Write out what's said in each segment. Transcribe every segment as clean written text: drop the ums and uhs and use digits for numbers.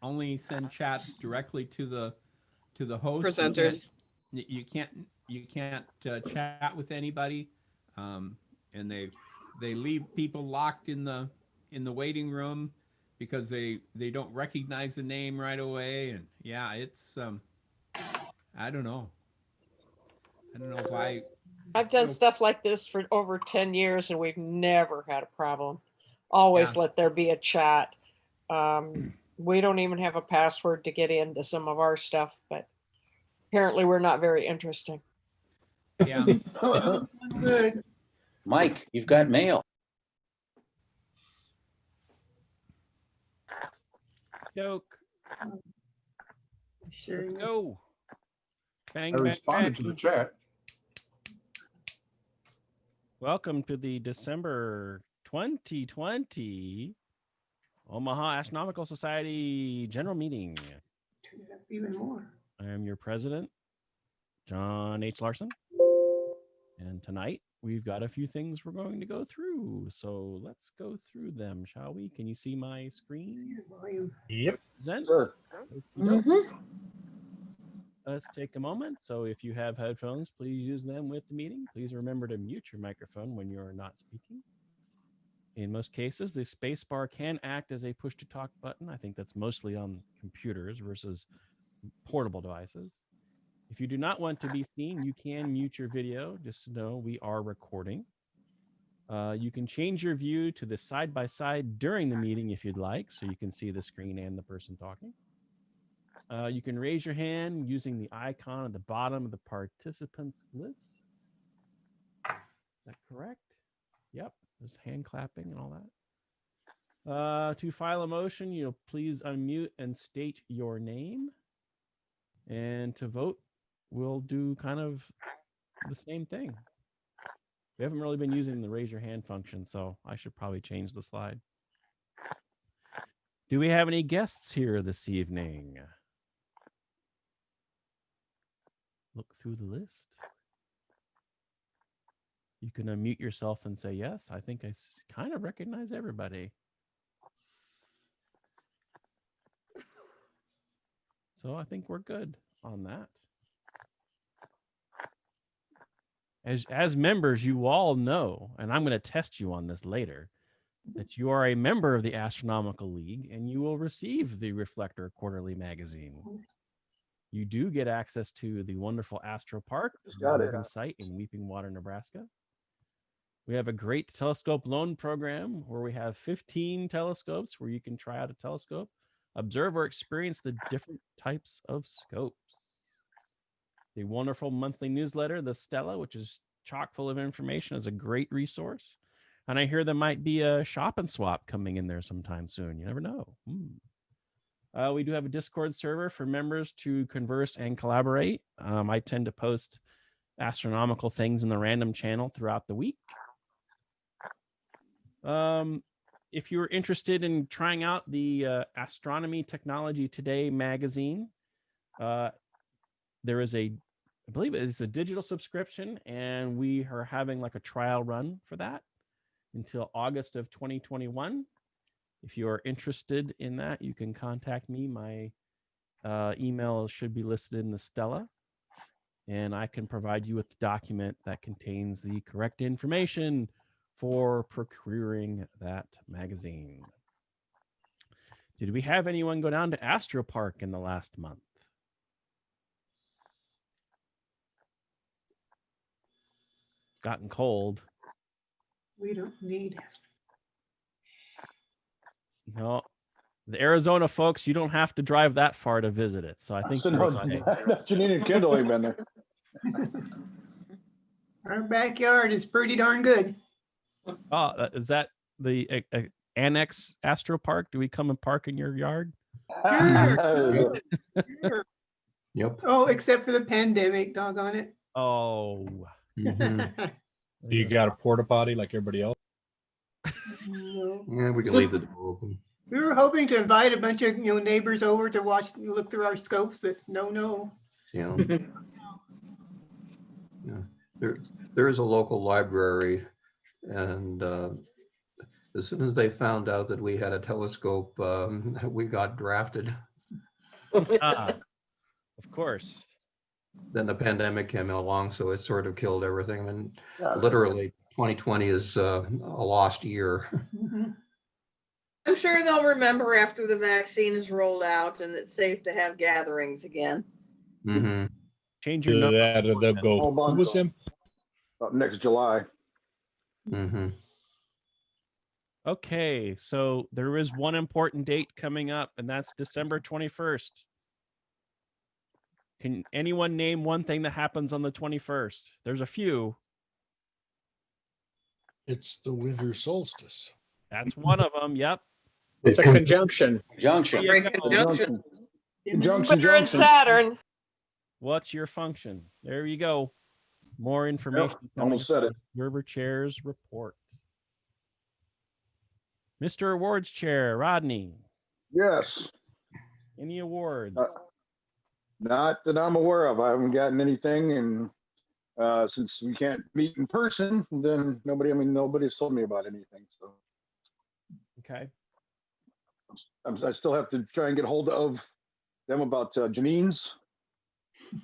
only send chats directly to the host. Presenters. You can't chat with anybody, and they leave people locked in the waiting room because they don't recognize the name right away. And yeah, it's I don't know. I don't know why. I've You done know, stuff like this for over 10 years and we've never had a problem. Always Yeah. let there be a chat. We don't even have a password to get into some of our stuff, but apparently we're not very interesting. yeah. Good. Mike, you've got mail. Joke. Sure. Let's go. Bang, I bang, responded to bang. the chat. Welcome to the December 2020 Omaha Astronomical Society General Meeting. Turn it up even more. I am your president, John H. Larson. And tonight we've got a few things we're going to go through. So let's go through them, shall we? Can you see my screen? Volume. Yep. Present? Sure. Okey-doke. Mm-hmm. Let's take a moment. So if you have headphones, please use them with the meeting. Please remember to mute your microphone when you're not speaking. In most cases, the space bar can act as a push to talk button. I think that's mostly on computers versus portable devices. If you do not want to be seen, you can mute your video. Just know we are recording. You can change your view to the side-by-side during the meeting if you'd like, so you can see the screen and the person talking. You can raise your hand using the icon at the bottom of the participants list. Is that correct? Yep, there's hand clapping and all that. To file a motion, you'll please unmute and state your name. And to vote, we'll do kind of the same thing. We haven't really been using the raise your hand function, so I should probably change the slide. Do we have any guests here this evening? Look through the list. You can unmute yourself and say, yes, I think I kind of recognize everybody. So I think we're good on that. As members, you all know, and I'm going to test you on this later, that you are a member of the Astronomical League and you will receive the Reflector Quarterly Magazine. You do get access to the wonderful Astro Park, site in Weeping Water, Nebraska. We have a great telescope loan program where we have 15 telescopes where you can try out a telescope, observe or experience the different types of scopes. The wonderful monthly newsletter, The Stella, which is chock full of information, is a great resource. And I hear there might be a shop and swap coming in there sometime soon. You never know. We do have a Discord server for members to converse and collaborate. I tend to post astronomical things in the random channel throughout the week. If you're interested in trying out the Astronomy Technology Today magazine, there is I believe it's a digital subscription, and we are having like a trial run for that until August of 2021. If you are interested in that, you can contact me. My email should be listed in the Stella, and I can provide you with the document that contains the correct information for procuring that magazine. Did we have anyone go down to Astro Park in the last month? It's gotten cold. We don't need. No, the Arizona folks, you don't have to drive that far to visit it. So I think you're okay. That's you need a kindling been there. Our backyard is pretty darn good. Oh, is that the Annex Astro Park? Do we come and park in your yard? Sure. Yep. Oh, except for the pandemic, doggone it. Oh. Mhm. Do you got a porta potty like everybody else? No. Yeah, we can leave the door open. We were hoping to invite a bunch of neighbors over to look through our scopes, but no. Yeah. Yeah. There is a local library, and As soon as they found out that we had a telescope, we got drafted. Ah, of course. Then the pandemic came along, so it sort of killed everything. And Yeah. literally 2020 is a lost year. Mhm. I'm sure they'll remember after the vaccine is rolled out and it's safe to have gatherings again. Mhm. Change your number. That or they'll go, Hold who on. was him? Next July. Mhm. Okay, so there is one important date coming up, and that's December 21st. Can anyone name one thing that happens on the 21st? There's a few. It's the winter solstice. That's one of them. Yep. It's a conjunction. Junction. There you Great go. conjunction. Conjunction, Jupiter and Saturn. What's your function? There you go. More information coming almost said from it. Observer Chair's report. Mr. Awards Chair, Rodney, Yes, any awards? not that I'm aware of. I haven't gotten anything, and since we can't meet in person, then nobody's told me about anything. So Okay. I still have to try and get hold of them about Janine's,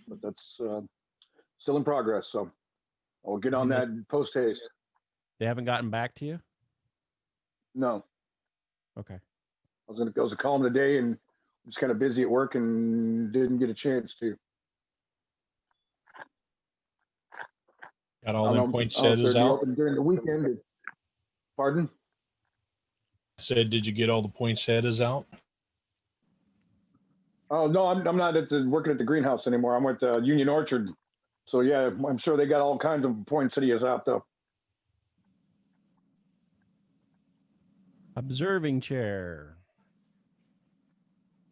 but that's still in progress. So I'll get on that post haste. They haven't gotten back to you? No, Okay. I was gonna call them today and just kind of busy at work and didn't get a chance to. Got I all don't them know- points I don't know if set they're out. open during the weekend. Pardon? Said, did you get all the poinsettias out? Oh no, I'm not working at the greenhouse anymore. I'm with Union Orchard. So yeah, I'm sure they got all kinds of poinsettias out though. Observing Chair.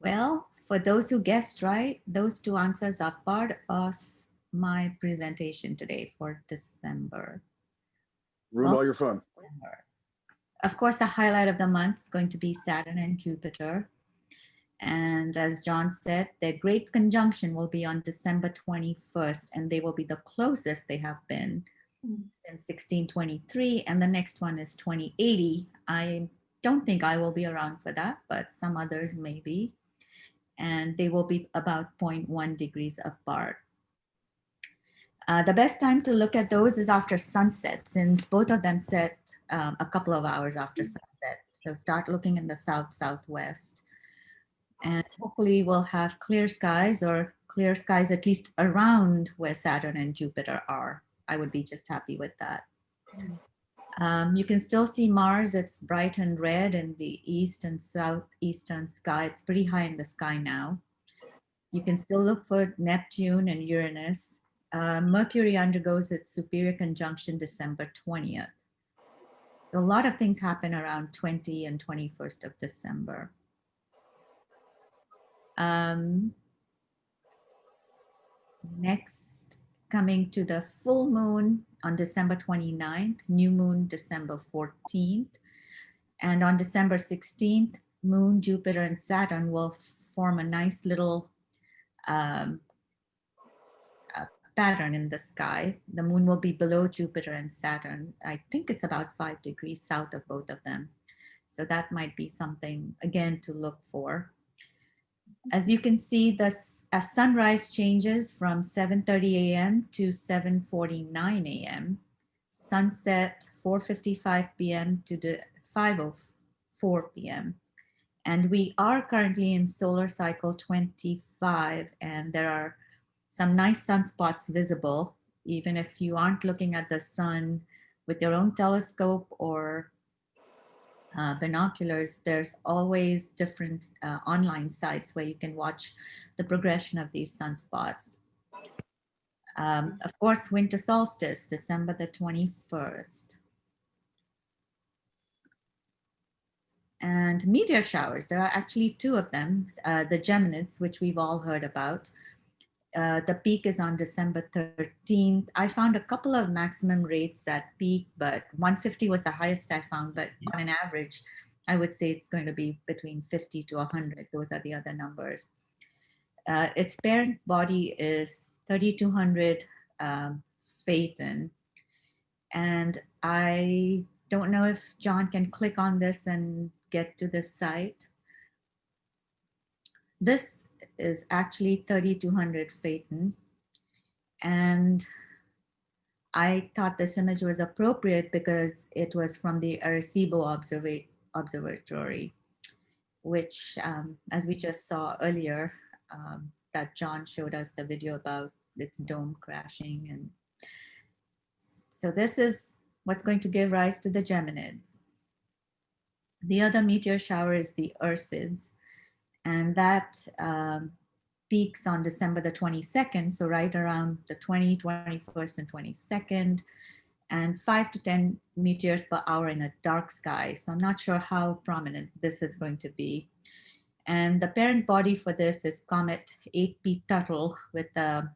Well, for those who guessed right, those two answers are part of my presentation today for December. Ruined all your fun. Of course, the highlight of the month is going to be Saturn and Jupiter. And as John said, their great conjunction will be on December 21st, and they will be the closest they have been since 1623. And the next one is 2080. I don't think I will be around for that, but some others may be. And they will be about 0.1 degrees apart. The best time to look at those is after sunset, since both of them set a couple of hours after sunset. So start looking in the southwest. And hopefully we'll have clear skies, or clear skies at least around where Saturn and Jupiter are. I would be just happy with that. You can still see Mars. It's bright and red in the east and southeastern sky. It's pretty high in the sky now. You can still look for Neptune and Uranus. Mercury undergoes its superior conjunction December 20th. So a lot of things happen around 20 and 21st of December. Next, coming to the full moon on December 29th, new moon December 14th, and on December 16th, moon, Jupiter, and Saturn will form a nice little pattern in the sky. The moon will be below Jupiter and Saturn. I think it's about 5 degrees south of both of them. So that might be something, again, to look for. As you can see, as sunrise changes from 7:30 a.m. to 7:49 a.m., sunset 4:55 p.m. to 5:04 p.m. And we are currently in solar cycle 25, and there are some nice sunspots visible, even if you aren't looking at the sun with your own telescope or binoculars. There's always different online sites where you can watch the progression of these sunspots. Of course, winter solstice, December the 21st. And meteor showers, there are actually two of them, the Geminids, which we've all heard about. The peak is on December 13th. I found a couple of maximum rates at peak, but 150 was the highest I found. But on an average, I would say it's going to be between 50 to 100. Those are the other numbers. Its parent body is 3200 Phaeton. And I don't know if John can click on this and get to this site. This is actually 3200 Phaeton. And I thought this image was appropriate because it was from the Arecibo Observatory, which, as we just saw earlier, that John showed us the video about its dome crashing. And so this is what's going to give rise to the Geminids. The other meteor shower is the Ursids, and that peaks on December the 22nd, so right around the 21st, and 22nd, and 5 to 10 meteors per hour in a dark sky. So I'm not sure how prominent this is going to be. And the parent body for this is comet 8P Tuttle with a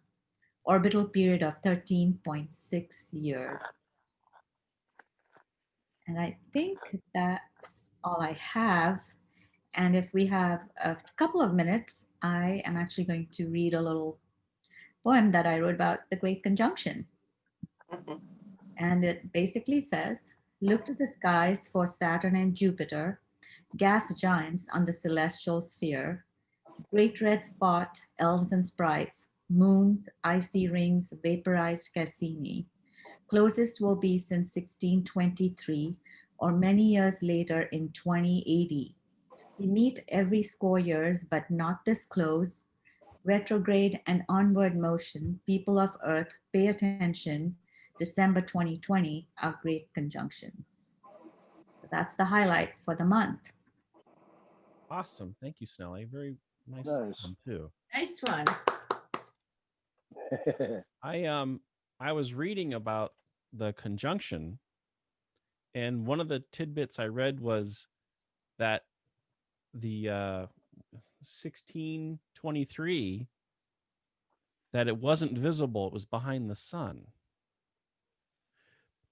orbital period of 13.6 years. And I think that's all I have. And if we have a couple of minutes, I am actually going to read a little poem that I wrote about the Great Conjunction. And it basically says, look to the skies for Saturn and Jupiter, gas giants on the celestial sphere, great red spot, elves and sprites, moons, icy rings, vaporized Cassini. Closest will be since 1623 or many years later in 2080. We meet every score years, but not this close. Retrograde and onward motion, people of Earth, pay attention. December 2020, our great conjunction. That's the highlight for the month. Awesome. Thank you, Snelly. Very nice, Nice. one too. Nice one. I was reading about the conjunction, and one of the tidbits I read was that the 1623, that it wasn't visible, it was behind the sun.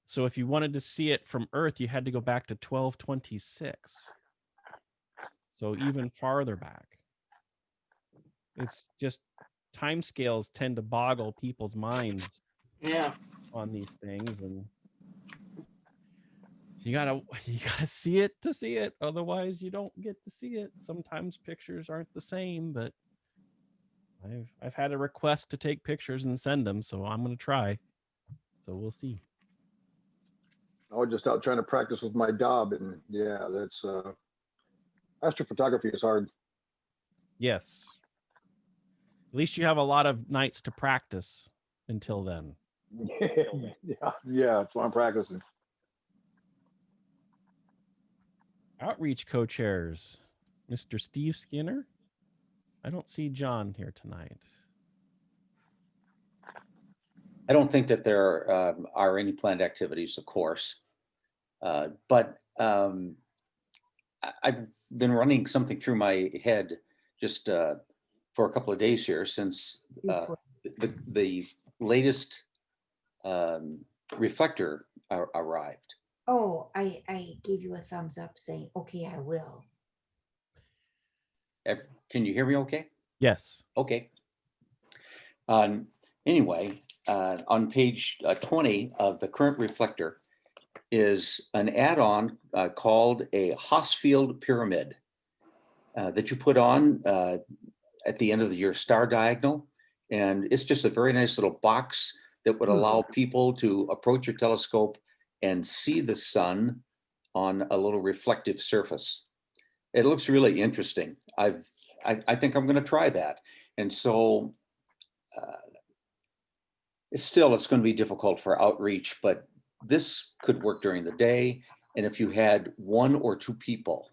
So if you wanted to see it from Earth, you had to go back to 1226. So even farther back. It's just timescales tend to boggle people's minds Yeah. on these things, and you gotta see it to see it. Otherwise, you don't get to see it. Sometimes pictures aren't the same, but I've had a request to take pictures and send them, so I'm gonna try. So we'll see. I was just out trying to practice with my job, and yeah, that's astrophotography is hard. Yes. At least you have a lot of nights to practice until then. Yeah, that's why I'm practicing. Outreach co-chairs, Mr. Steve Skinner. I don't see John here tonight. I don't think that there are any planned activities, of course. But I've been running something through my head just for a couple of days here since the latest reflector arrived. Oh, I gave you a thumbs up saying, okay, I will. Can you hear me okay? Yes. Okay. Anyway, on page 20 of the current reflector is an add-on called a Hosfield pyramid that you put on at the end of your star diagonal. And it's just a very nice little box that would allow people to approach your telescope and see the sun on a little reflective surface. It looks really interesting. I think I'm going to try that. And so it's going to be difficult for outreach, but this could work during the day. And if you had 1 or 2 people,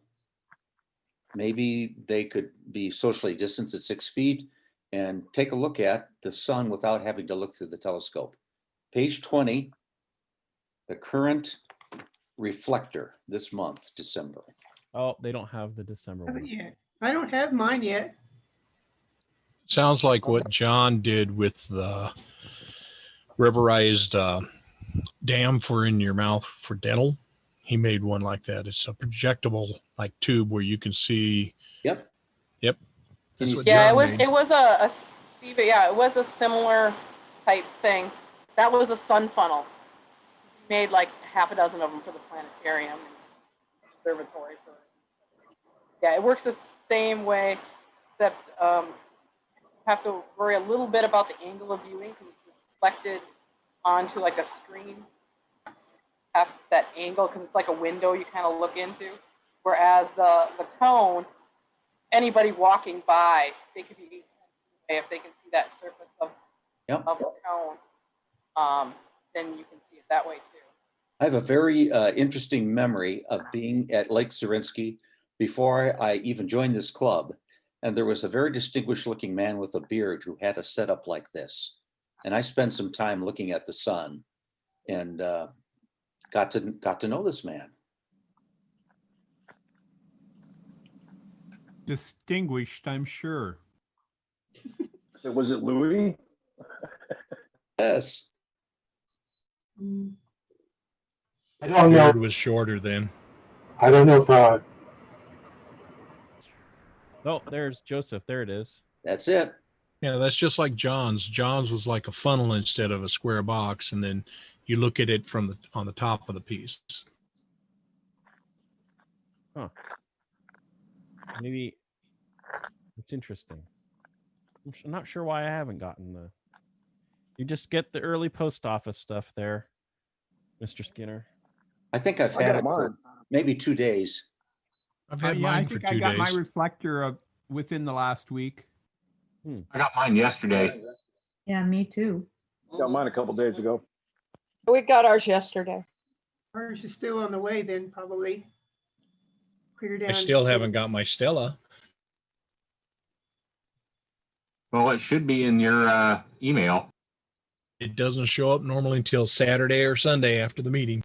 maybe they could be socially distanced at 6 feet and take a look at the sun without having to look through the telescope. Page 20, the current reflector this month, December. Oh, they don't have the December one. Yeah, I don't have mine yet. Sounds like what John did with the rubberized dam for in your mouth for dental. He made one like that. It's a projectable like tube where you can see. Yep. That's what Yeah, John made. it was a Steve. Yeah, it was a similar type thing. That was a sun funnel. made like half a dozen of them for the planetarium and observatory. Yeah, it works the same way, except you have to worry a little bit about the angle of viewing because it's reflected onto like a screen. Have that angle because it's like a window you kind of look into. Whereas the cone, anybody walking by, they could be if they can see that surface of the cone, then you can see it that way too. I have a very interesting memory of being at Lake Zerinsky before I even joined this club. And there was a very distinguished looking man with a beard who had a setup like this. And I spent some time looking at the sun and got to know this man. Distinguished, I'm sure. So was it Louis? Yes. I don't know. Beard was shorter then. I don't know if Oh, there's Joseph. There it is. That's it. Yeah, that's just like John's. John's was like a funnel instead of a square box, and then you look at it from on the top of the piece. Huh. Maybe it's interesting. I'm not sure why I haven't gotten the. You just get the early post office stuff there, Mr. Skinner. I think I've had it for maybe 2 days. I've had Yeah, I mine for think 2 I got my days. reflector within the last week. I got mine yesterday. Yeah, me too. Got mine a couple days ago. We got ours yesterday. Ours is still on the way then, probably. Clear down. I still haven't got my Stella. Well, it should be in your email. It doesn't show up normally until Saturday or Sunday after the meeting.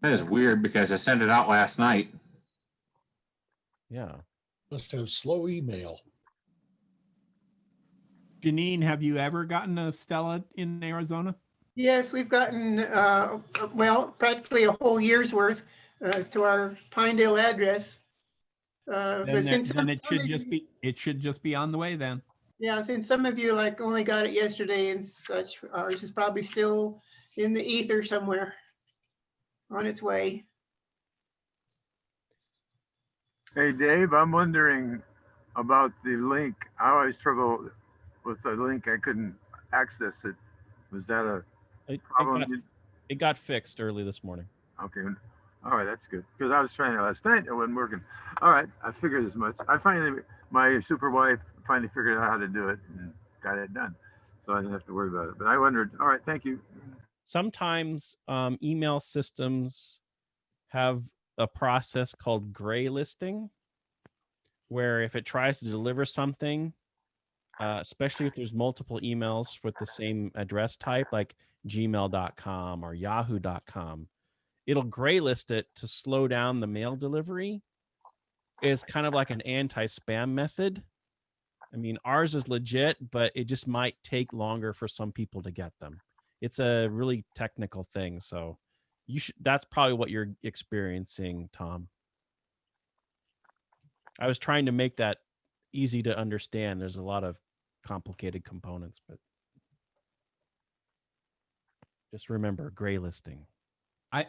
That is weird because I sent it out last night. Yeah. Must have slow email. Janine, have you ever gotten a Stella in Arizona? Yes, we've gotten, well, practically a whole year's worth to our Pinedale address. But since Then it should just be on the way then. yeah, since some of you like only got it yesterday and such, ours is probably still in the ether somewhere on its way. Hey, Dave, I'm wondering about the link. I always struggle with the link. I couldn't access it. Was that a problem? It got fixed early this morning. Okay. All right, that's good. Because I was trying it last night. It wasn't working. All right, I figured as much. My super wife finally figured out how to do it and got it done. So I didn't have to worry about it. But I wondered, all right, thank you. Sometimes email systems have a process called gray listing, where if it tries to deliver something, especially if there's multiple emails with the same address type, like gmail.com or yahoo.com, it'll gray list it to slow down the mail delivery. It's kind of like an anti-spam method. I mean, ours is legit, but it just might take longer for some people to get them. It's a really technical thing. So that's probably what you're experiencing, Tom. I was trying to make that easy to understand. There's a lot of complicated components, but just remember gray listing.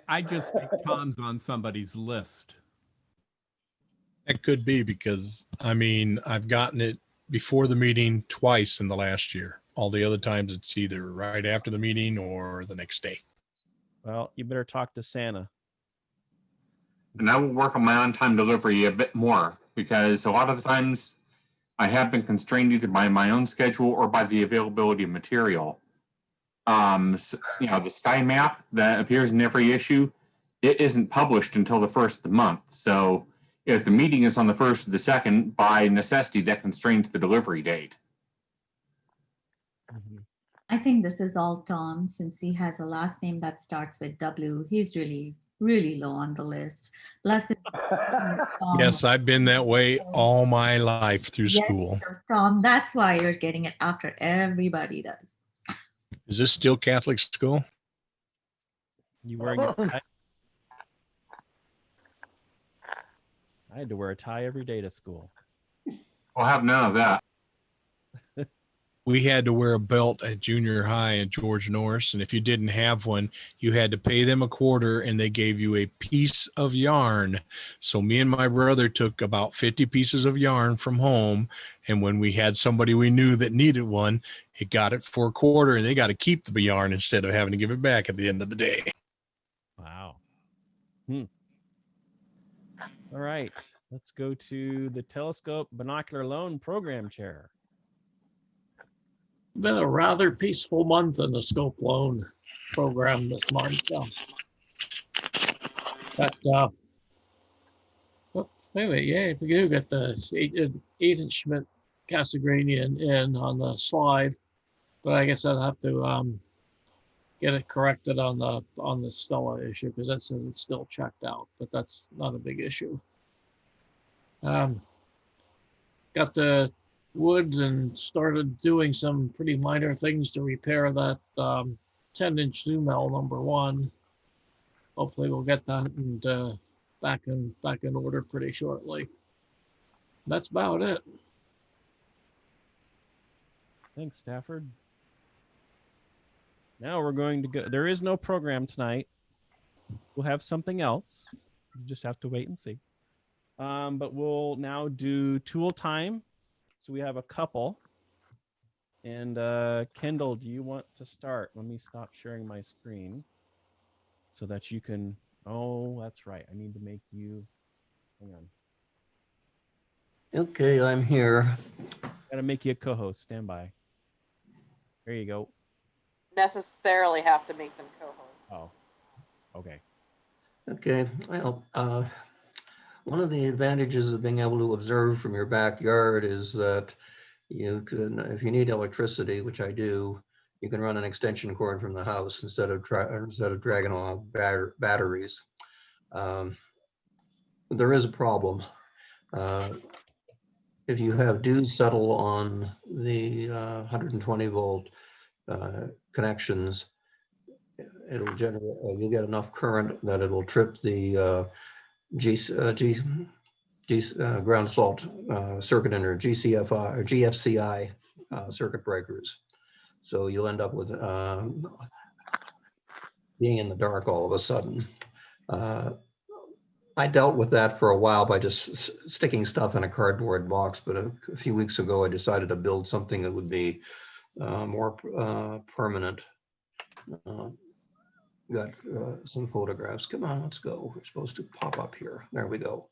I just think Tom's on somebody's list. That could be because, I mean, I've gotten it before the meeting twice in the last year. All the other times it's either right after the meeting or the next day. Well, you better talk to Santa. And I will work on my on-time delivery a bit more because a lot of the times I have been constrained either by my own schedule or by the availability of material. The sky map that appears in every issue, it isn't published until the first of the month. So if the meeting is on the first or the second, by necessity, that constrains the delivery date. I think this is all Tom, since he has a last name that starts with W. He's really, really low on the list. Plus, it's Yes, I've been that way all my life through school. Tom, that's why you're getting it after everybody does. Is this still Catholic school? You wearing a tie? I had to wear a tie every day to school. We'll have none of that. we had to wear a belt at junior high in George Norris. And if you didn't have one, you had to pay them a quarter and they gave you a piece of yarn. So me and my brother took about 50 pieces of yarn from home. And when we had somebody we knew that needed one, he got it for a quarter and they got to keep the yarn instead of having to give it back at the end of the day. Wow. All right. Let's go to the Telescope Binocular Loan Program Chair. Been a rather peaceful month in the scope loan program this month. Wait a minute, yeah, we do get the 8-inch Schmidt Casagranian in on the slide, but I guess I'll have to get it corrected on the Stella issue because that says it's still checked out, but that's not a big issue. Got the wood and started doing some pretty minor things to repair that 10-inch Zoomel #1. Hopefully we'll get that and back in order pretty shortly. That's about it. Thanks, Stafford. Now we're going to go. There is no program tonight. We'll have something else. You just have to wait and see. But we'll now do tool time. So we have a couple. And Kendall, do you want to start? Let me stop sharing my screen so that you can. Oh, that's right. I need to make you. Hang on. Okay, I'm here. Gotta make you a co-host. Stand by. There you go. Necessarily have to make them co-hosts. Oh, okay. Okay, well, one of the advantages of being able to observe from your backyard is that you can, if you need electricity, which I do, you can run an extension cord from the house instead of dragging along batteries. There is a problem. If you have dews settle on the 120 volt connections, it'll generate, you'll get enough current that it will trip the ground fault circuit in or GCFI or GFCI circuit breakers. So you'll end up with being in the dark all of a sudden. I dealt with that for a while by just sticking stuff in a cardboard box, but a few weeks ago I decided to build something that would be more permanent. Got some photographs. Come on, let's go. We're supposed to pop up here. There we go.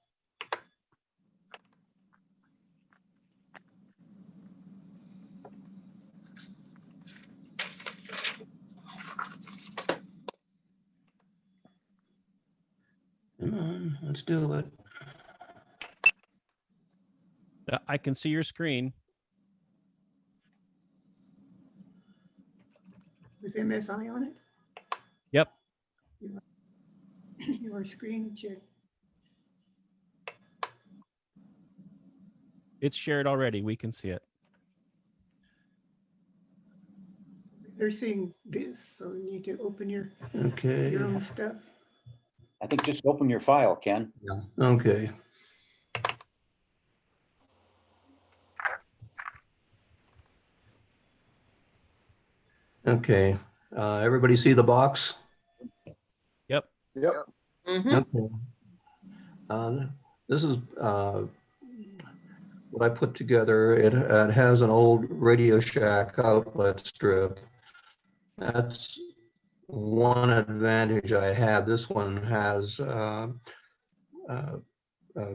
Come on, let's do it. I can see your screen. With MSI on it? Yep. Your screen check. It's shared already. We can see it. They're seeing this, so you need to open your own stuff. I think just open your file, Ken. Yeah. Okay. Okay. Everybody see the box? Yep. Yep. Okay. This is what I put together. It has an old Radio Shack outlet strip. That's one advantage I have. This one has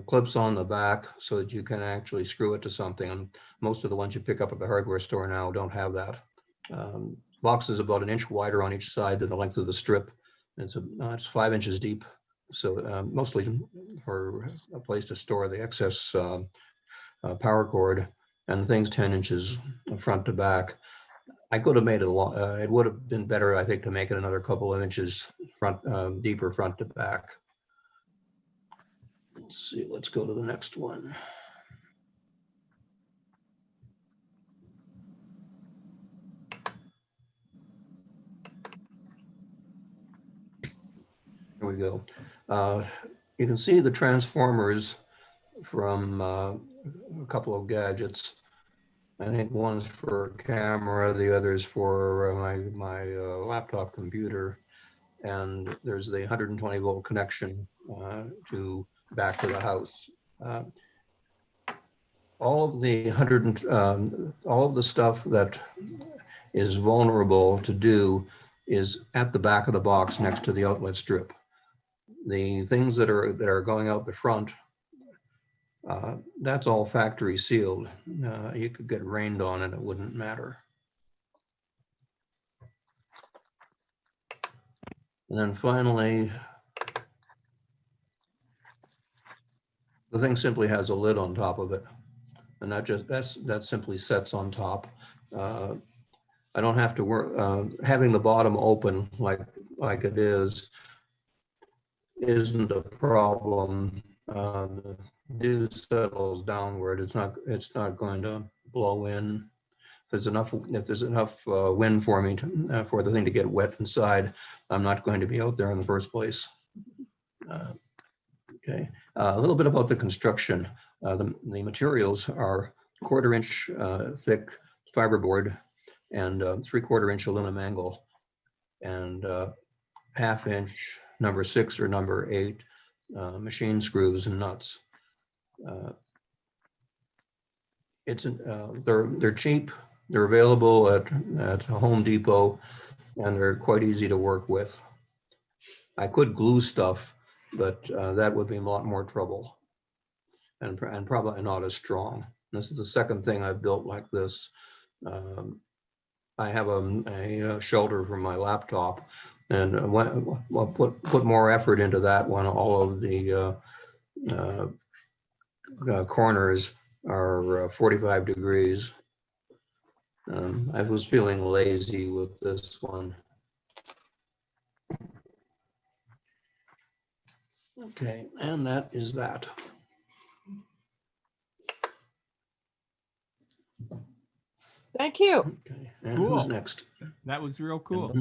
clips on the back so that you can actually screw it to something. And most of the ones you pick up at the hardware store now don't have that. Box is about 1 inch wider on each side than the length of the strip. It's 5 inches deep. So mostly for a place to store the excess power cord, and the thing's 10 inches front to back. I could have made it it would have been better, I think, to make it another couple of inches deeper front to back. Let's see, let's go to the next one. Here we go. You can see the transformers from a couple of gadgets. I think one's for a camera, the other's for my laptop computer. And there's the 120 volt connection to back to the house. All of the all of the stuff that is vulnerable to do is at the back of the box next to the outlet strip. The things that are going out the front, that's all factory sealed. You could get rained on and it wouldn't matter. And then finally, the thing simply has a lid on top of it. And that simply sets on top. I don't have to work, having the bottom open like it isn't a problem. The dew settles downward. It's not going to blow in. If there's enough wind for me for the thing to get wet inside, I'm not going to be out there in the first place. Okay, a little bit about the construction. The materials are 1/4 inch thick fiberboard and 3/4 inch aluminum angle and 1/2 inch number 6 or number 8 machine screws and nuts. They're cheap. They're available at Home Depot, and they're quite easy to work with. I could glue stuff, but that would be a lot more trouble, and probably not as strong. This is the second thing I've built like this. I have a shelter for my laptop, and I'll put more effort into that when all of the corners are 45 degrees. I was feeling lazy with this one. Okay, and that is that. Thank you. Okay, and who's next? That was real cool.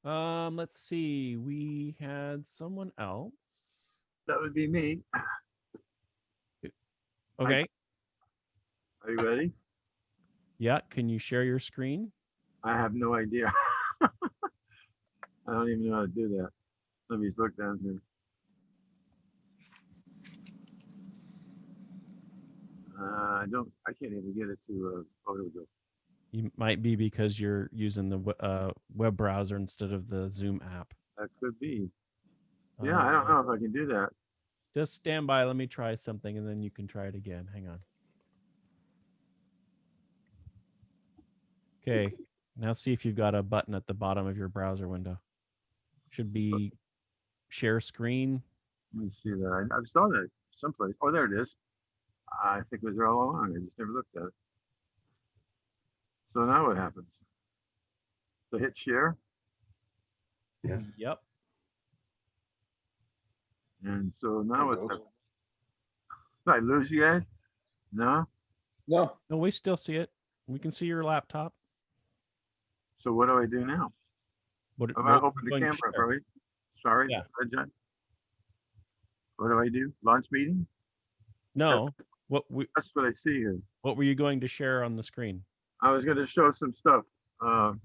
Let's see. We had someone else. That would be me. Okay. Are you ready? Yeah. Can you share your screen? I have no idea. I don't even know how to do that. Let me just look down here. I can't even get it to, oh, here we go. You might be because you're using the web browser instead of the Zoom app. That could be. Yeah, I don't know if I can do that. Just stand by. Let me try something, and then you can try it again. Hang on. Okay. Now see if you've got a button at the bottom of your browser window. Should be share screen. Let me see that. I saw that someplace. Oh, there it is. I think it was there all along. I just never looked at it. So now what happens? So hit share. Yeah. Yep. And so now what's happening? Did I lose you guys? No? No. No, we still see it. We can see your laptop. So what do I do now? What About open the going to camera, share? probably. Sorry, Yeah. John. What do I do? Launch meeting? No. That's what I see here. What were you going to share on the screen? I was going to show some stuff about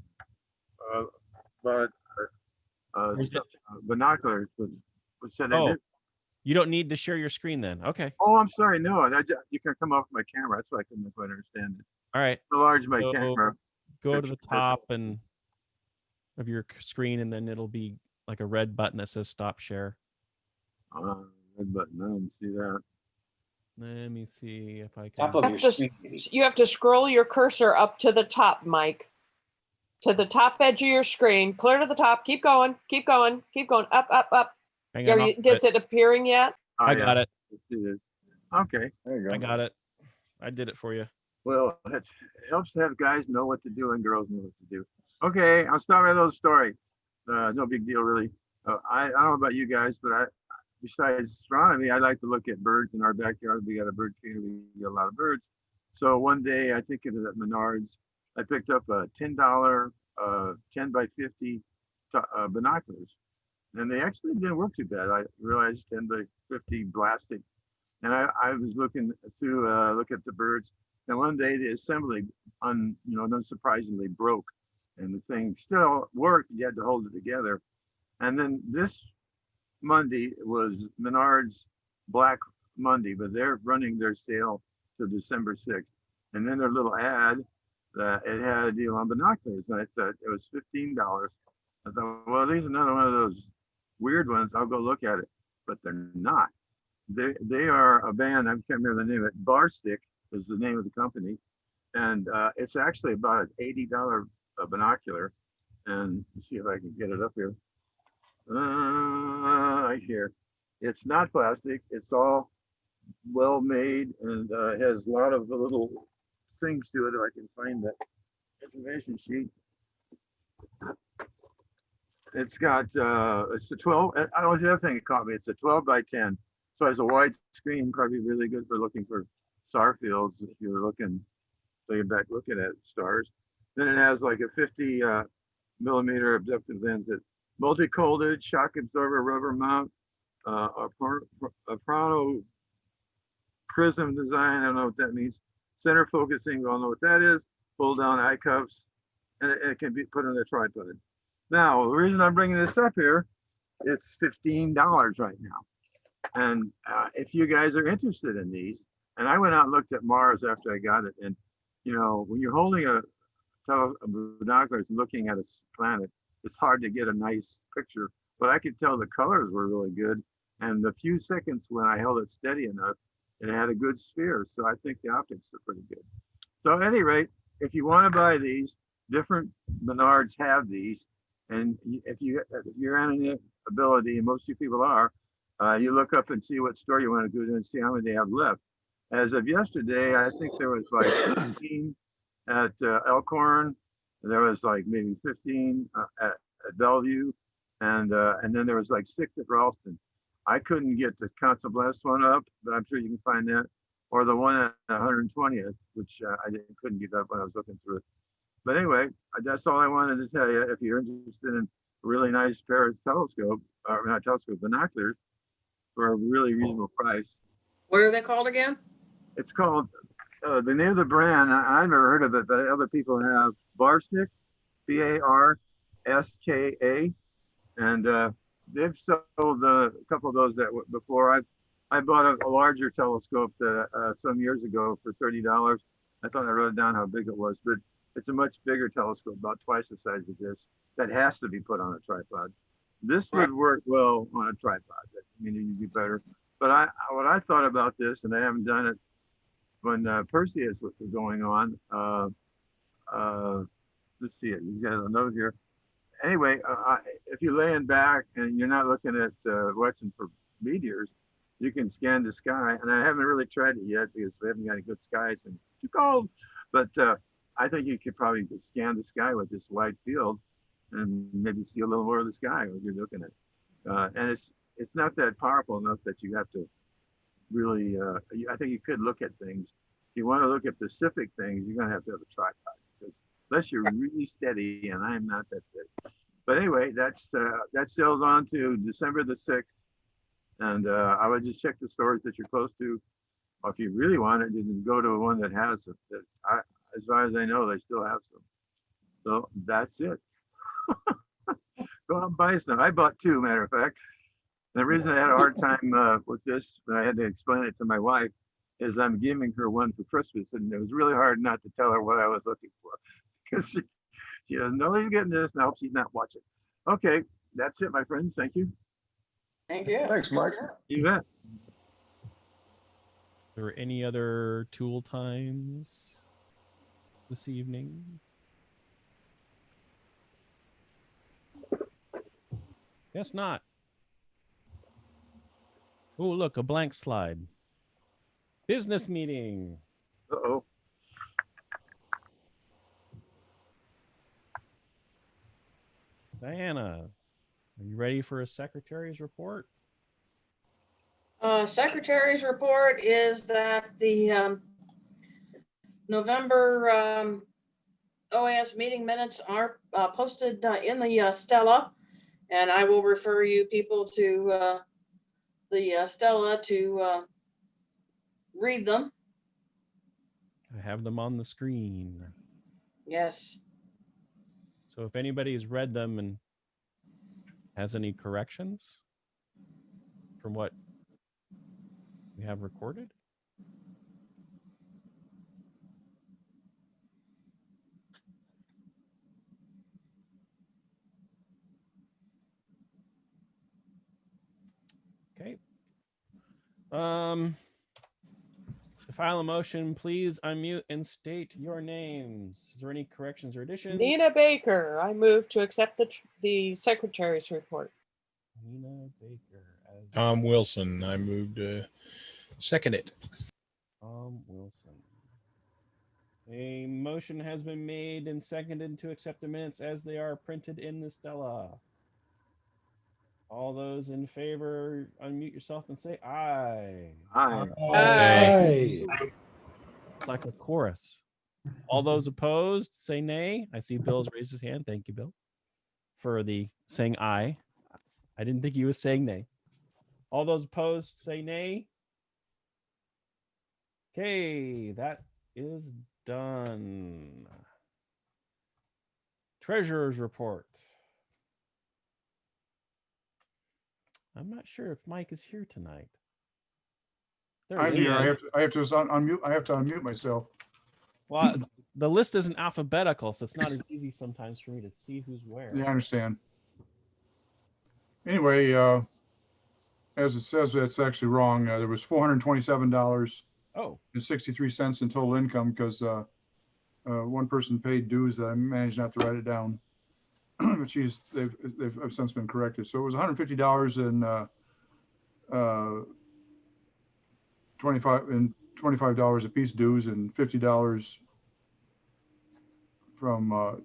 binoculars, but what should I Oh, do? you don't need to share your screen then. Okay. Oh, I'm sorry. No, you can come off my camera. That's why I couldn't quite understand it. All right. Enlarge my So camera. go to the top and of your screen, and then it'll be like a red button that says stop share. Red button. I don't see that. Let me see if I can. Top of your screen. You have to scroll your cursor up to the top, Mike. To the top edge of your screen, clear to the top. Keep going, keep going, keep going. Up, up, up. Hang on, Is it appearing yet? I got it. Okay, there you go. I got it. I did it for you. Well, it helps to have guys know what to do and girls know what to do. Okay, I'll start my little story. No big deal, really. I don't know about you guys, but besides astronomy, I like to look at birds in our backyard. We got a bird feeder. We got a lot of birds. So one day, I think it was at Menards, I picked up a $10 10 by 50 binoculars. And they actually didn't work too bad. I realized 10 by 50 plastic And I was looking through, look at the birds. And one day the assembly, unsurprisingly broke, and the thing still worked. You had to hold it together. And then this Monday was Menards Black Monday, but they're running their sale to December 6th. And then their little ad, it had a deal on binoculars. And I thought it was $15. I thought, well, there's another one of those weird ones. I'll go look at it. But they're not. They are a band. I can't remember the name of it. Barstick is the name of the company. And it's actually about an $80 binocular. And let's see if I can get it up here. Right here. It's not plastic. It's all well made, and has a lot of little things to it. If I can find that information sheet. It's got it's a 12. I was the other thing that caught me. It's a 12 by 10. So it has a wide screen, probably really good for looking for star fields if you're looking, so you're back looking at stars. Then it has like a 50 millimeter objective lens, that multi-colded shock absorber rubber mount, a Prado prism design. I don't know what that means. Center focusing, we all know what that is. Pull down eye cuffs, and it can be put on a tripod. Now, the reason I'm bringing this up here, it's $15 right now. And if you guys are interested in these, and I went out and looked at Mars after I got it, and when you're holding a binoculars looking at a planet, it's hard to get a nice picture. But I could tell the colors were really good, and the few seconds when I held it steady enough, it had a good sphere. So I think the optics are pretty good. So at any rate, if you want to buy these, different Menards have these, and if you're on an ability, and most of you people are, you look up and see what store you want to go to and see how many they have left. As of yesterday, I think there was like 15 at Elkhorn. There was like maybe 15 at Bellevue, and then there was like 6 at Ralston. I couldn't get the Council Blast one up, but I'm sure you can find that, or the one at 120th, which I couldn't get up when I was looking through it. But anyway, that's all I wanted to tell you. If you're interested in a really nice pair of binoculars for a really reasonable price. What are they called again? It's called, the name of the brand, I've never heard of it, but other people have. Barstick, Barska, and they've sold a couple of those that before. I bought a larger telescope some years ago for $30. I thought I wrote down how big it was, but it's a much bigger telescope, about twice the size of this, that has to be put on a tripod. This would work well on a tripod. I mean, it'd be better. But what I thought about this, and I haven't done it when Perseus was going on. Let's see it. You got a note here. Anyway, if you're laying back and you're not looking at watching for meteors, you can scan the sky. And I haven't really tried it yet because we haven't got any good skies and it's too cold. But I think you could probably scan the sky with this wide field and maybe see a little more of the sky when you're looking at it. And it's not that powerful enough that you have to really, I think you could look at things. If you want to look at specific things, you're going to have a tripod. Unless you're really steady, and I'm not that steady. But anyway, that sails on to December the 6th. And I would just check the stores that you're close to. Or if you really want it, you can go to one that has it. As far as I know, they still have some. So that's it. Go out and buy some. I bought 2, matter of fact. And the reason I had a hard time with this, when I had to explain it to my wife, is I'm giving her one for Christmas. And it was really hard not to tell her what I was looking for. Because she doesn't know he's getting this, and I hope she's not watching. Okay, that's it, my friends. Thank you. Thank you. Thanks, Mike. You bet. Are there any other tool times this evening? Guess not. Oh, look, a blank slide. Business meeting. Uh-oh. Diana, are you ready for a secretary's report? Secretary's report is that the November OAS meeting minutes are posted in the Stella, and I will refer you people to the Stella to read them. I have them on the screen. Yes. So if anybody's read them and has any corrections from what we have recorded. Okay. To file a motion, please unmute and state your names. Is there any corrections or additions? Nina Baker, I move to accept the secretary's report. Nina Baker as Tom Wilson, I moved to second it. Tom Wilson. A motion has been made and seconded to accept the minutes as they are printed in the Stella. All those in favor, unmute yourself and say aye. Aye. Aye. It's like a chorus. All those opposed, say nay. I see Bill's raised his hand. Thank you, Bill, for the saying aye. I didn't think he was saying nay. All those opposed, say nay. Okay, that is done. Treasurer's report. I'm not sure if Mike is here tonight. There I'm he here. is. I have to unmute. I have to unmute myself. Well, the list isn't alphabetical, so it's not as easy sometimes for me to see who's where. Yeah, I understand. Anyway, as it says, that's actually wrong. There was $427 Oh, and 63 cents in total income because one person paid dues that I managed not to write it down. But they've since been corrected. So it was $150 and $25 a piece dues and $50 from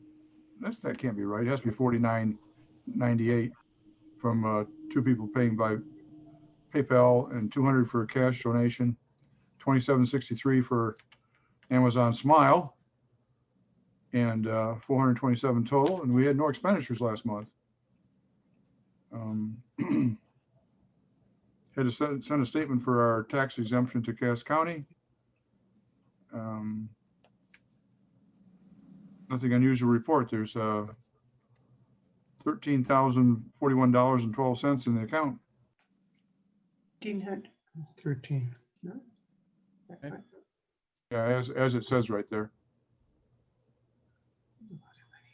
that can't be right. It has to be $49.98 from two people paying by PayPal and $200 for a cash donation, $27.63 for Amazon Smile, and $427 total. And we had no expenditures last month. Had to send a statement for our tax exemption to Cass County. Nothing unusual report. There's $13,041.12 in the account. 13. No? okay. Yeah, as it says right there.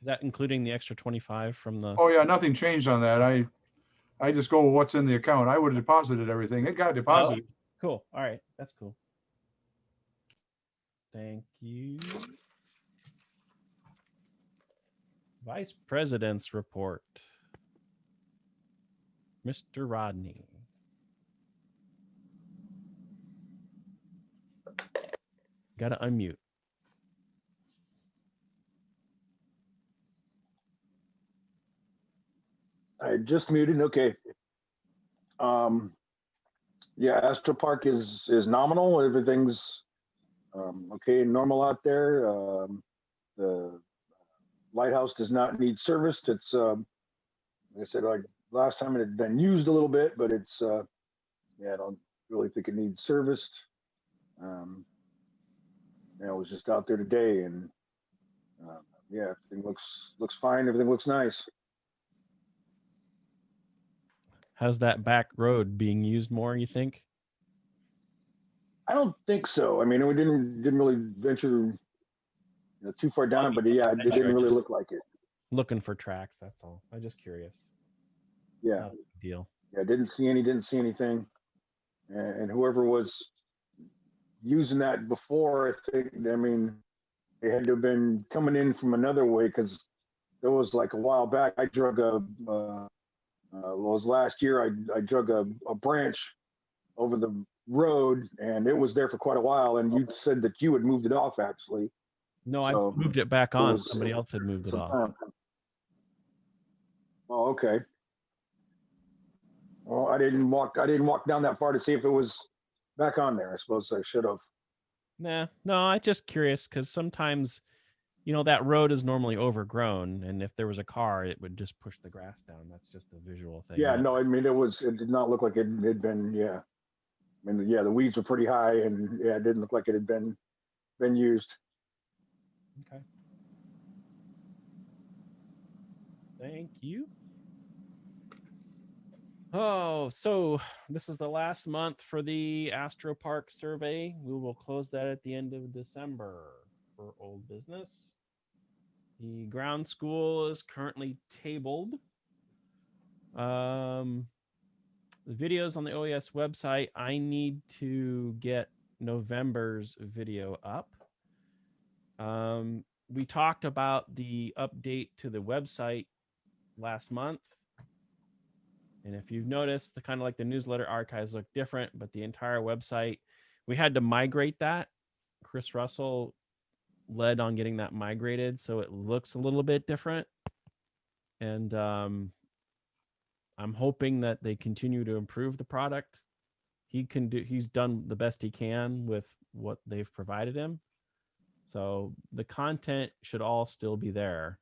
Is that including the extra 25 from the? Oh yeah, nothing changed on that. I just go with what's in the account. I would have deposited everything. It got deposited. Oh, cool. All right, that's cool. Thank you. Vice President's report. Mr. Rodney. Got to unmute. I just muted. Okay. Yeah, Astro Park is nominal. Everything's okay, normal out there. The lighthouse does not need serviced. It's like I said, like last time it had been used a little bit, but it's yeah, I don't really think it needs serviced. I was just out there today, and yeah, everything looks fine. Everything looks nice. How's that back road being used more, you think? I don't think so. I mean, we didn't really venture too far down, but yeah, it didn't really look like it. Looking for tracks, that's all. I'm just curious. Yeah. Not a big deal. Yeah, didn't see anything. And whoever was using that before, I mean, they had to have been coming in from another way, because there was like a while back, I drug was last year, I drug a branch over the road, and it was there for quite a while, and you said that you had moved it off, actually. No, I moved it back on. Somebody else had moved it off. Oh, okay. Well, I didn't walk down that far to see if it was back on there. I suppose I should have. Nah, no, I'm just curious because sometimes, that road is normally overgrown, and if there was a car, it would just push the grass down. That's just a visual thing. Yeah, no, I mean, it did not look like it had been, yeah. I mean, yeah, the weeds were pretty high, and yeah, it didn't look like it had been used. Okay. Thank you. Oh, so this is the last month for the Astro Park survey. We will close that at the end of December for old business. The ground school is currently tabled. The videos on the OAS website, I need to get November's video up. We talked about the update to the website last month. And if you've noticed, the kind of like the newsletter archives look different, but the entire website, we had to migrate that. Chris Russell led on getting that migrated, so it looks a little bit different. And I'm hoping that they continue to improve the product. He's done the best he can with what they've provided him. So the content should all still be there.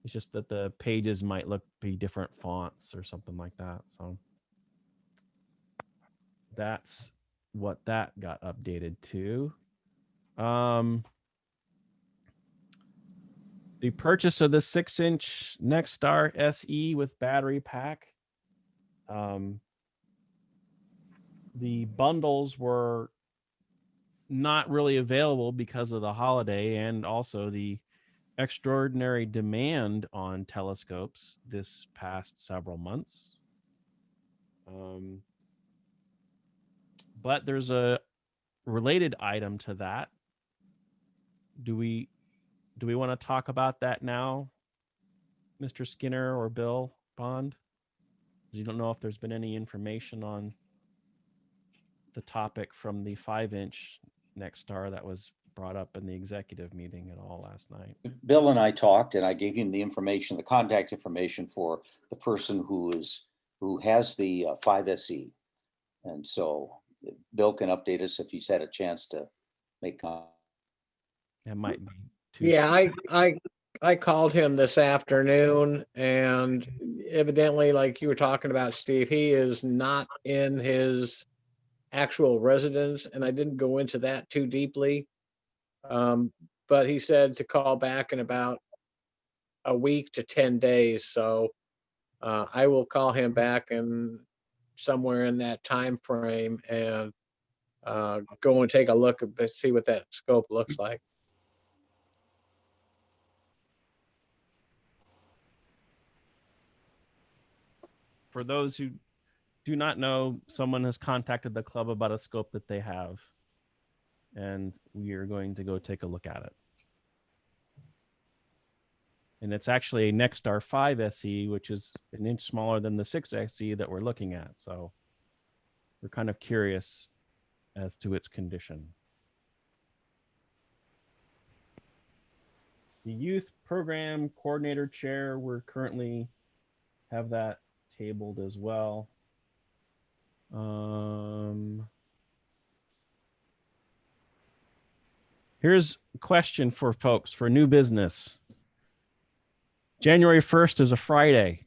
It's just that the pages might be different fonts or something like that. So that's what that got updated to. The purchase of the 6-inch Nexstar SE with battery pack. The bundles were not really available because of the holiday and also the extraordinary demand on telescopes this past several months. But there's a related item to that. Do we want to talk about that now, Mr. Skinner or Bill Bond? You don't know if there's been any information on the topic from the 5-inch Nexstar that was brought up in the executive meeting at all last night. Bill and I talked, and I gave him the information, the contact information for the person who has the 5SE. And so Bill can update us if he's had a chance to make comment. It might be too Yeah, I called him this afternoon, and evidently, like you were talking about, Steve, he is not in his actual residence, and I didn't go into that too deeply. But he said to call back in about a week to 10 days. So I will call him back in somewhere in that time frame and go and take a look at see what that scope looks like. For those who do not know, someone has contacted the club about a scope that they have, and we are going to go take a look at it. And it's actually a Nexstar 5 SE, which is an inch smaller than the 6 SE that we're looking at. So we're kind of curious as to its condition. The youth program coordinator chair, we're currently have that tabled as well. Here's a question for folks for new business. January 1st is a Friday.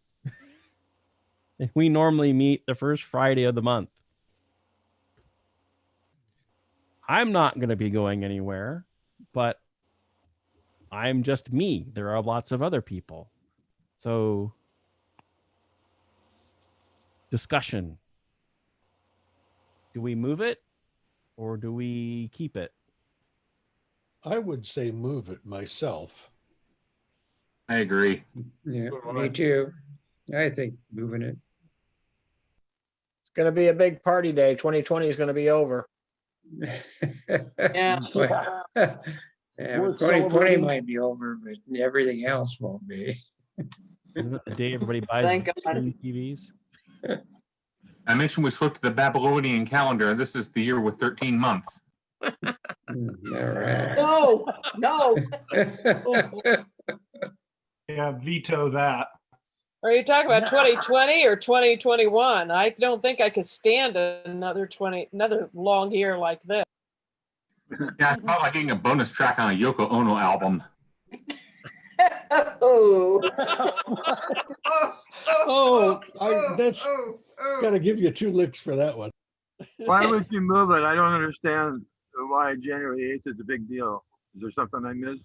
And we normally meet the first Friday of the month. I'm not going to be going anywhere, but I'm just me. There are lots of other people. So, discussion. Do we move it or do we keep it? I would say move it myself. I agree. Yeah, me too. I think moving it. It's going to be a big party day. 2020 is going to be over. Yeah. Yeah, 2020 might be over, but everything else won't be. Isn't it the day everybody buys Thank God. TVs? I mentioned we switched to the Babylonian calendar. This is the year with 13 months. All right. No. Yeah, veto that. Are you talking about 2020 or 2021? I don't think I could stand another long year like this. Yeah, it's not like getting a bonus track on a Yoko Ono album. That's got to give you 2 licks for that one. Why would you move it? I don't understand why January 8th is a big deal. Is there something I missed?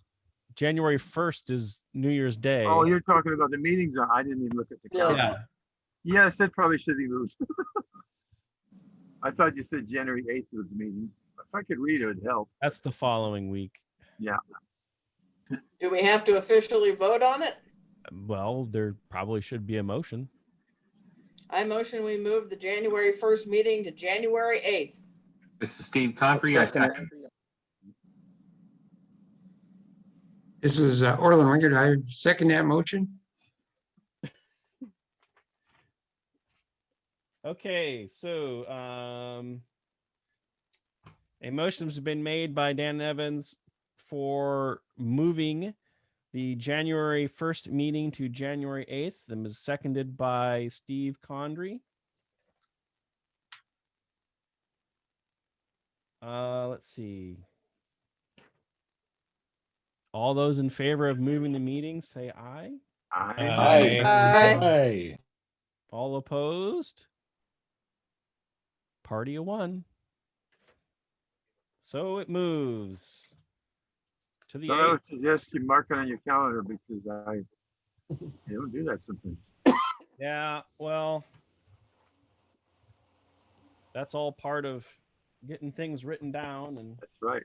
January 1st is New Year's Day. Oh, you're talking about the meetings. I didn't even look at the calendar. Yeah. Yes, it probably should be moved. I thought you said January 8th was the meeting. If I could read it, it'd help. That's the following week. Yeah. Do we have to officially vote on it? Well, there probably should be a motion. I motion we move the January 1st meeting to January 8th. This is Steve Convery. I second. This is Orland Wingert. I second that motion. Okay, so a motion has been made by Dan Evans for moving the January 1st meeting to January 8th, and was seconded by Steve Condry. Let's see. All those in favor of moving the meeting, say aye. Aye. Aye. All opposed? Party of one. So it moves to the So I would 8th. suggest you mark it on your calendar because I don't do that sometimes. Yeah, well, that's all part of getting things written down, and that's right.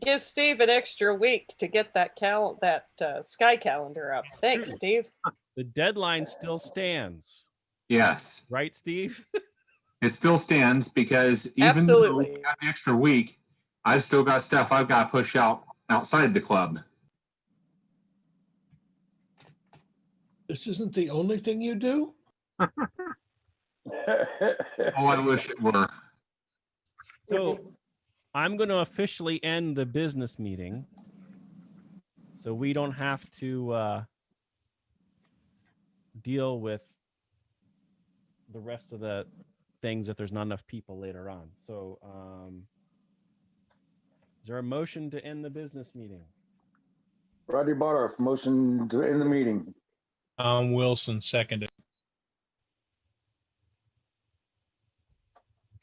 Give Steve an extra week to get that sky calendar up. Thanks, Steve. The deadline still stands. Yes, Right, Steve? it still stands because even Absolutely. though we got an extra week, I've still got stuff I've got to push out outside the club. This isn't the only thing you do? Oh, I wish it were. So I'm going to officially end the business meeting, so we don't have to deal with the rest of the things if there's not enough people later on. So is there a motion to end the business meeting? Rodney Barter, motion to end the meeting. Wilson seconded.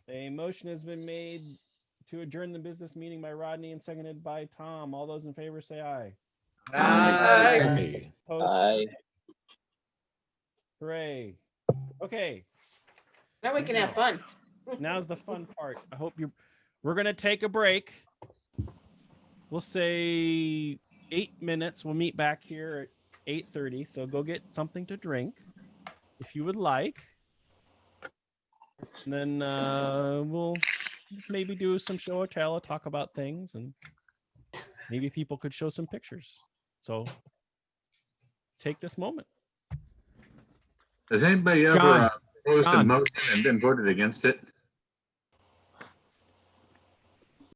A motion has been made to adjourn the business meeting by Rodney and seconded by Tom. All those in favor say aye. Aye. Opposed? Aye. Hooray. Okay. Now we can have fun. Now's the fun part. I hope we're going to take a break. We'll say 8 minutes. We'll meet back here at 8:30. So go get something to drink if you would like. And then we'll maybe do some show or tell, talk about things, and maybe people could show some pictures. So take this moment. Has anybody ever John, opposed a John. motion and then voted against it?